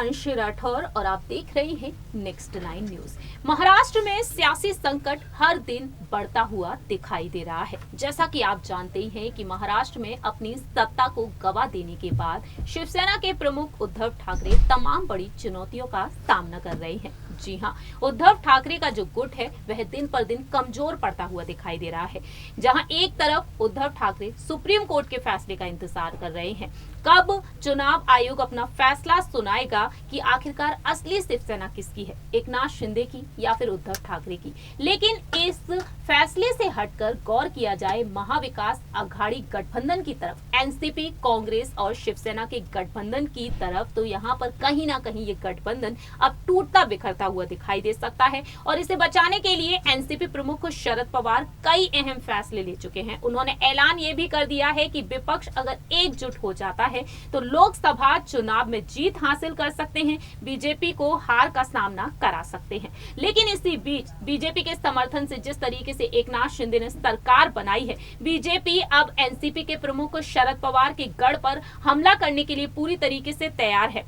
अंश राठौर और आप देख रहे हैं नेक्स्ट 9 न्यूज। महाराष्ट्र में सियासी संकट हर दिन बढ़ता हुआ दिखाई दे रहा है। जैसा कि आप जानते ही हैं कि महाराष्ट्र में अपनी सत्ता को गवा देने के बाद शिवसेना के प्रमुख उद्धव ठाकरे तमाम बड़ी चुनौतियों का सामना कर रहे हैं। जी हां, उद्धव ठाकरे का जो गुट है वह दिन पर दिन कमजोर पड़ता हुआ दिखाई दे रहा है। जहां एक तरफ उद्धव ठाकरे सुप्रीम कोर्ट के फैसले का इंतजार कर रहे हैं, कब चुनाव आयोग अपना फैसला सुनाएगा कि आखिरकार असली शिवसेना किसकी है, एकनाथ शिंदे की या फिर उद्धव ठाकरे की। लेकिन इस फैसले से हटकर गौर किया जाए महाविकास आघाड़ी गठबंधन की तरफ, एनसीपी, कांग्रेस और शिवसेना के गठबंधन की तरफ, तो यहाँ पर कहीं ना कहीं ये गठबंधन अब टूटता बिखरता हुआ दिखाई दे सकता है। और इसे बचाने के लिए एनसीपी प्रमुख शरद पवार कई अहम फैसले ले चुके हैं। उन्होंने ऐलान ये भी कर दिया है कि विपक्ष अगर एकजुट हो जाता है तो लोकसभा चुनाव में जीत हासिल कर सकते हैं, बीजेपी को हार का सामना करा सकते हैं। लेकिन इसी बीच बीजेपी के समर्थन से जिस तरीके से एकनाथ शिंदे ने सरकार बनाई है, बीजेपी अब एनसीपी के प्रमुख शरद पवार के गढ़ पर हमला करने के लिए पूरी तरीके से तैयार है।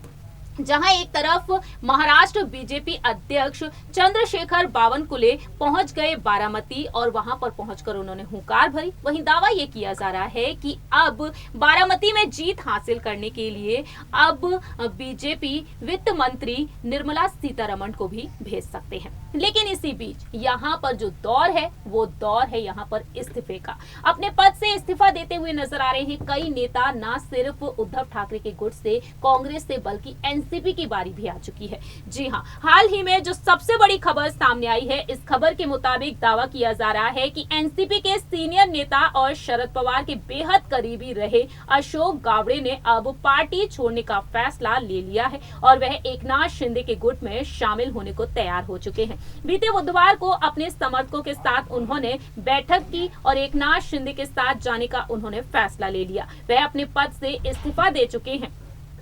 जहां एक तरफ महाराष्ट्र बीजेपी अध्यक्ष चंद्रशेखर बावनकुले पहुंच गए बारामती और वहां पर पहुंचकर उन्होंने हुंकार भरी, वहीं दावा यह किया जा रहा है कि अब बारामती में जीत हासिल करने के लिए अब बीजेपी वित्त मंत्री निर्मला सीतारमण को भी भेज सकते हैं। लेकिन इसी बीच यहाँ पर जो दौर है वो दौर है यहाँ पर इस्तीफे का। अपने पद से इस्तीफा देते हुए नजर आ रहे हैं कई नेता, न सिर्फ उद्धव ठाकरे के गुट से, कांग्रेस से, बल्कि एनसीपी की बारी भी आ चुकी है। जी हां, हाल ही में जो सबसे बड़ी खबर सामने आई है, इस खबर के मुताबिक दावा किया जा रहा है कि एनसीपी के सीनियर नेता और शरद पवार के बेहद करीबी रहे अशोक गावड़े ने अब पार्टी छोड़ने का फैसला ले लिया है और वह एकनाथ शिंदे के गुट में शामिल होने को तैयार हो चुके हैं। बीते बुधवार को अपने समर्थकों के साथ उन्होंने बैठक की और एकनाथ शिंदे के साथ जाने का उन्होंने फैसला ले लिया। वह अपने पद से इस्तीफा दे चुके हैं।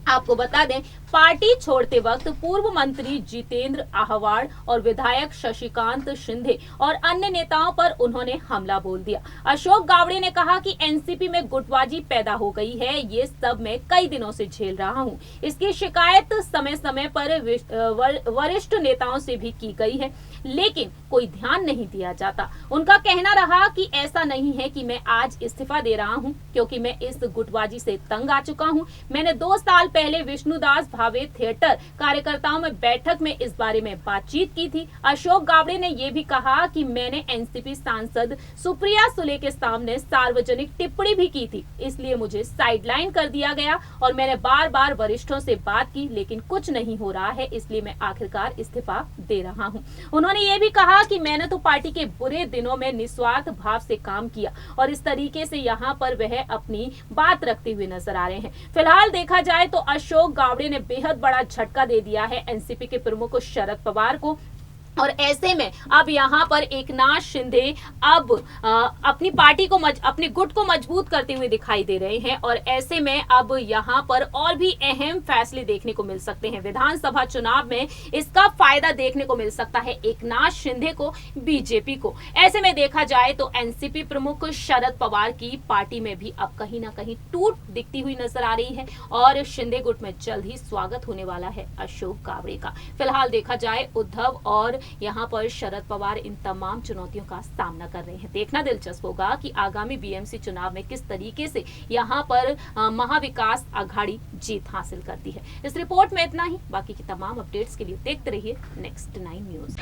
आपको बता दें, पार्टी छोड़ते वक्त पूर्व मंत्री जितेंद्र आहवाड़ और विधायक शशिकांत शिंदे और अन्य नेताओं पर उन्होंने हमला बोल दिया। अशोक गावड़े ने कहा कि एनसीपी में गुटबाजी पैदा हो गई है, ये सब मैं कई दिनों से झेल रहा हूं। इसकी शिकायत समय समय पर वरिष्ठ नेताओं से भी की गई है, लेकिन कोई ध्यान नहीं दिया जाता। उनका कहना रहा कि ऐसा नहीं है कि मैं आज इस्तीफा दे रहा हूं क्योंकि मैं इस गुटबाजी से तंग आ चुका हूं। मैंने 2 साल पहले विष्णुदास भावे थिएटर कार्यकर्ताओं में बैठक में इस बारे में बातचीत की थी। अशोक गावड़े ने यह भी कहा कि मैंने एनसीपी सांसद सुप्रिया सुले के सामने सार्वजनिक टिप्पणी भी की थी, इसलिए मुझे साइडलाइन कर दिया गया और मैंने बार बार वरिष्ठों से बात की, लेकिन कुछ नहीं हो रहा है, इसलिए मैं आखिरकार इस्तीफा दे रहा हूं। उन्होंने ये भी कहा कि मैंने तो पार्टी के बुरे दिनों में निस्वार्थ भाव से काम किया और इस तरीके से यहाँ पर वह अपनी बात रखते हुए नजर आ रहे हैं। फिलहाल देखा जाए तो अशोक गावड़े ने बेहद बड़ा झटका दे दिया है एनसीपी के प्रमुख शरद पवार को और ऐसे में अब यहाँ पर एकनाथ शिंदे अब अपनी पार्टी को अपने गुट को मजबूत करते हुए दिखाई दे रहे हैं और ऐसे में अब यहाँ पर और भी अहम फैसले देखने को मिल सकते हैं। विधानसभा चुनाव में इसका फायदा देखने को मिल सकता है एकनाथ शिंदे को, बीजेपी को। ऐसे में देखा जाए तो एनसीपी प्रमुख शरद पवार की पार्टी में भी अब कहीं ना कहीं टूट दिखती हुई नजर आ रही है और शिंदे गुट में जल्द ही स्वागत होने वाला है अशोक गावड़े का। फिलहाल देखा जाए उद्धव और यहाँ पर शरद पवार इन तमाम चुनौतियों का सामना कर रहे हैं। देखना दिलचस्प होगा कि आगामी बीएमसी चुनाव में किस तरीके से यहाँ पर महाविकास आघाड़ी जीत हासिल करती है। इस रिपोर्ट में इतना ही। बाकी की तमाम अपडेट्स के लिए देखते रहिए नेक्स्ट 9 न्यूज।